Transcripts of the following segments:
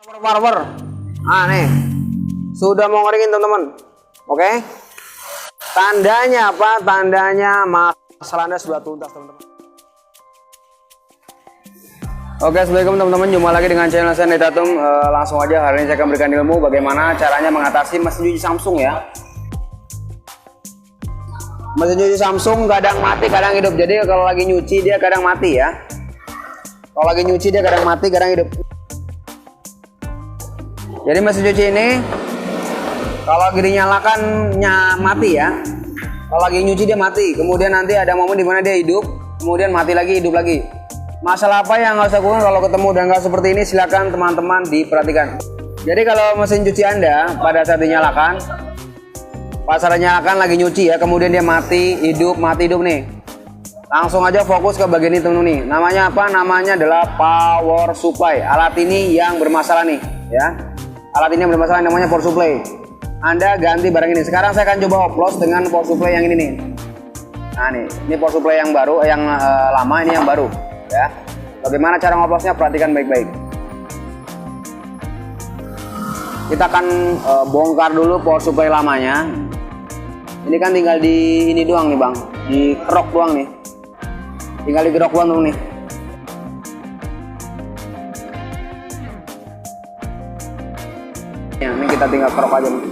Power. Nih sudah mau ngeringin teman-teman. Oke, tandanya apa? Tandanya masalah Anda sudah tuntas teman-teman. Oke, assalamualaikum teman-teman, jumpa lagi dengan channel saya Netatum. Langsung aja, hari ini saya akan berikan ilmu bagaimana caranya mengatasi mesin cuci Samsung ya. Mesin cuci Samsung kadang mati kadang hidup. Jadi kalau lagi nyuci dia kadang mati ya. Kalau lagi nyuci dia kadang mati kadang hidup. Jadi mesin cuci ini kalau lagi dinyalakan mati ya. Kalau lagi nyuci dia mati. Kemudian nanti ada momen dimana dia hidup, kemudian mati lagi, hidup lagi. Masalah apa yang harus dilakukan kalau ketemu dangkal seperti ini? Silakan teman-teman diperhatikan. Jadi kalau mesin cuci Anda pada saat dinyalakan, lagi nyuci ya, kemudian dia mati hidup nih. Langsung aja fokus ke bagian ini teman-teman nih. Namanya apa? Namanya adalah power supply. Alat ini yang bermasalah nih ya. Alat ini yang bermasalah namanya power supply. Anda ganti barang ini. Sekarang saya akan coba oplos dengan power supply yang ini nih. Nah nih, ini power supply yang baru, yang lama, ini yang baru ya. Bagaimana cara ngoplosnya? Perhatikan baik-baik. Kita akan bongkar dulu power supply lamanya. Ini kan tinggal di ini doang nih bang, di kerok doang nih. Tinggal di kerok doang nih. Ya, ini kita tinggal kerok aja nih.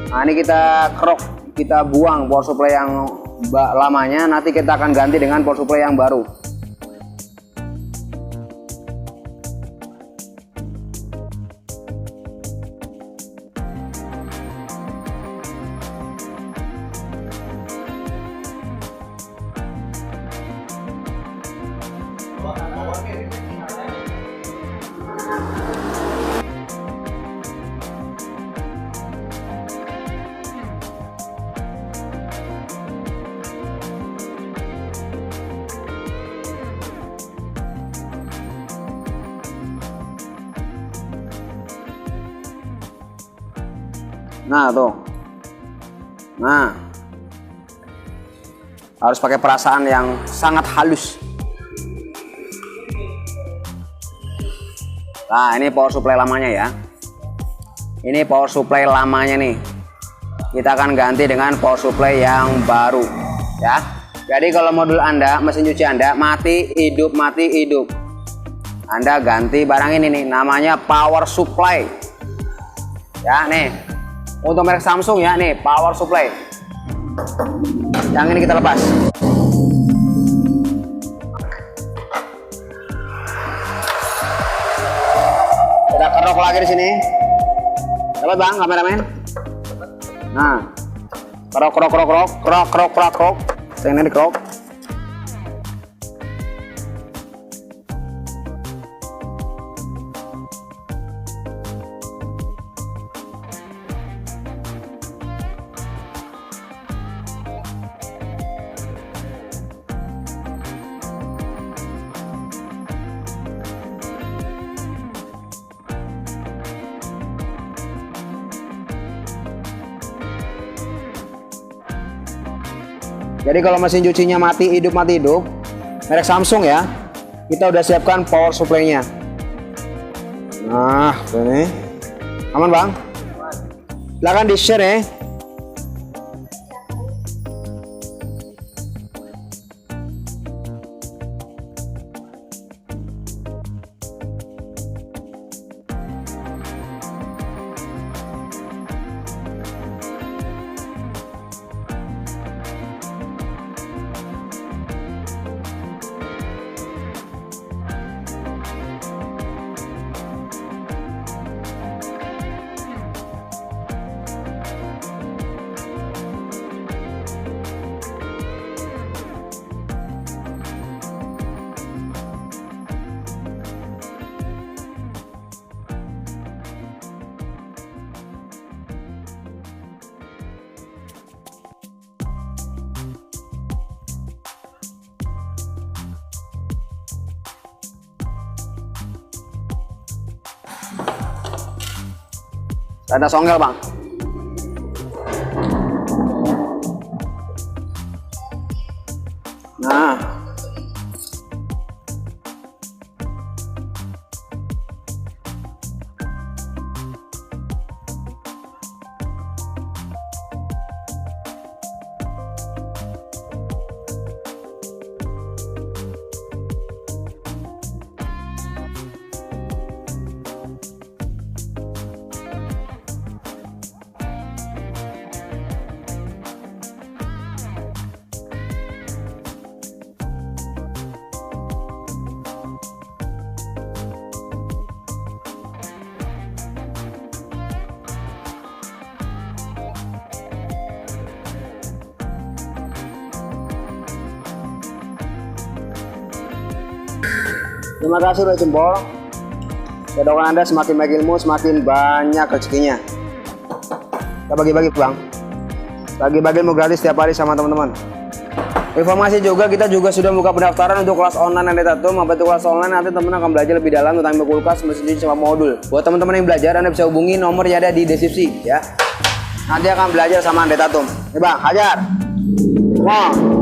Nah ini kita kerok, kita buang power supply yang lamanya. Nanti kita akan ganti dengan power supply yang baru. Nah tuh, nah harus pakai perasaan yang sangat halus. Nah ini power supply lamanya ya. Ini power supply lamanya nih. Kita akan ganti dengan power supply yang baru ya. Jadi kalau modul Anda, mesin cuci Anda mati hidup, Anda ganti barang ini nih, namanya power supply ya. Nih untuk merek Samsung ya, nih power supply. Yang ini kita lepas. Kita kerok lagi di sini. Coba bang, kameramen. Nah, kerok. Ini dikerok. Jadi kalau mesin cucinya mati hidup, merek Samsung ya, kita udah siapkan power supply-nya. Nah, ini aman bang. Silahkan di share ya. Ada songgel bang. Nah Terima kasih udah jempol. Saya doakan Anda semakin baik ilmu, semakin banyak rezekinya. Kita bagi-bagi bang. Bagi-bagi ilmu gratis setiap hari sama teman-teman. Informasi juga, kita juga sudah buka pendaftaran untuk kelas online Anda Tatum. Apa itu kelas online? Nanti teman akan belajar lebih dalam tentang kulkas, mesin cuci, sama modul. Buat teman-teman yang belajar, Anda bisa hubungi nomor yang ada di deskripsi ya. Nanti akan belajar sama Anda Tatum. Nih bang, hajar. Wow.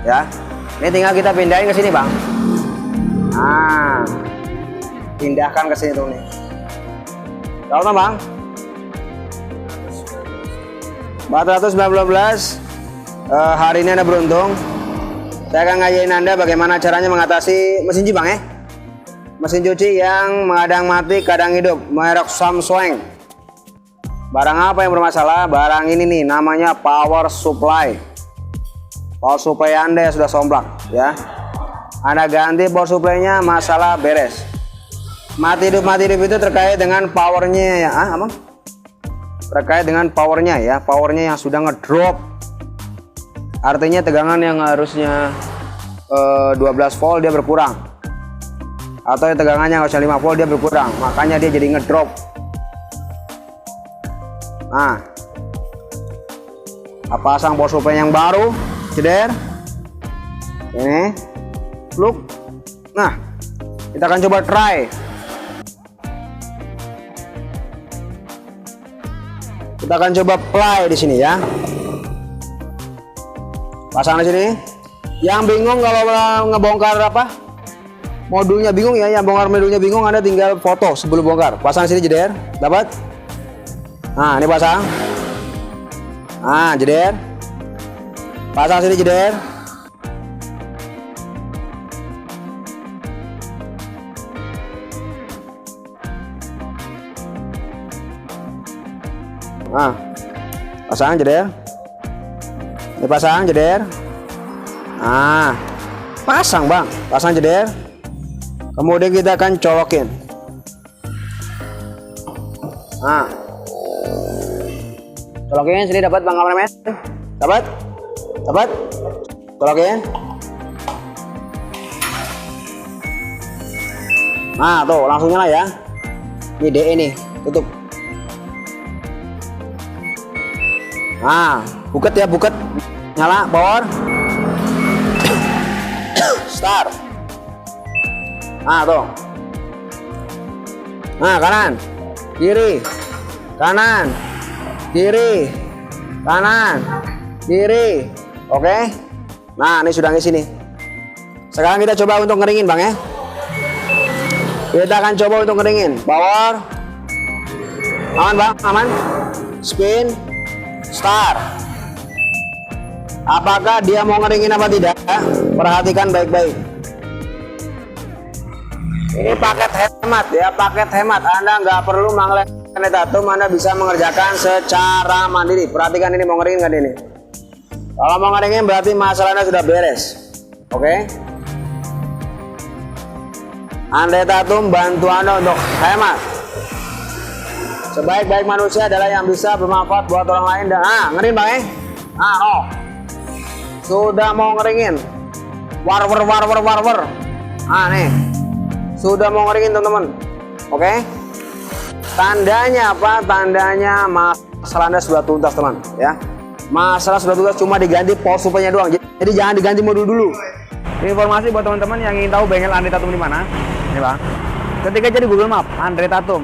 Ya, ini tinggal kita pindahin ke sini bang. Nah, pindahkan ke sini tuh nih. Tahu nggak bang? 419. Hari ini Anda beruntung. Saya akan ngajarin Anda bagaimana caranya mengatasi mesin cuci bang ya. Mesin cuci yang kadang mati, kadang hidup, merek Samsung. Barang apa yang bermasalah? Barang ini nih, namanya power supply. Power supply Anda yang sudah somplak ya. Anda ganti power supply-nya, masalah beres. Mati hidup itu terkait dengan powernya ya. Apa? Terkait dengan powernya ya. Powernya yang sudah ngedrop. Artinya tegangan yang harusnya 12 volt dia berkurang. Atau yang tegangannya harusnya 5 volt dia berkurang. Makanya dia jadi ngedrop. Nah, pasang power supply yang baru. Jeder, ini, look, nah, kita akan coba try. Kita akan coba play di sini ya. Pasang di sini. Yang bingung kalau ngebongkar apa? Modulnya bingung ya, yang bongkar modulnya bingung, Anda tinggal foto sebelum bongkar. Pasang di sini jeder, dapat? Nah, ini pasang. Nah, jeder. Pasang sini jeder. Nah, pasang jeder. Ini pasang jeder. Nah, pasang bang, pasang jeder. Kemudian kita akan colokin. Nah, colokin sini dapat bang kameramen? Dapat? Dapat? Colokin. Nah tuh langsung nyala ya. Ini DE nih, tutup. Nah, buket ya, buket. Nyala, power. Start. Nah tuh. Nah, kanan, kiri, kanan, kiri, kanan, kiri. Oke. Nah, ini sudah ngisi nih. Sekarang kita coba untuk ngeringin bang ya. Kita akan coba untuk ngeringin. Power. Aman bang, aman. Spin. Start. Apakah dia mau ngeringin apa tidak? Perhatikan baik-baik. Ini paket hemat ya, paket hemat. Anda nggak perlu manglet Tatum, Anda bisa mengerjakan secara mandiri. Perhatikan ini mau ngeringin kan ini. Kalau mau ngeringin berarti masalahnya sudah beres. Oke. Anda Tatum bantu Anda untuk hemat. Sebaik-baik manusia adalah yang bisa bermanfaat buat orang lain. Dan ngeringin bang Nah, no. Sudah mau ngeringin. Warwer. Nah, nih. Sudah mau ngeringin teman-teman. Oke. Tandanya apa? Tandanya masalah Anda sudah tuntas teman ya. Masalah sudah tuntas, cuma diganti power supply-nya doang. Jadi jangan diganti modul dulu. Ini informasi buat teman-teman yang ingin tahu bengkel Andre Tatum di mana. Ini bang. Ketika jadi Google Map Andre Tatum.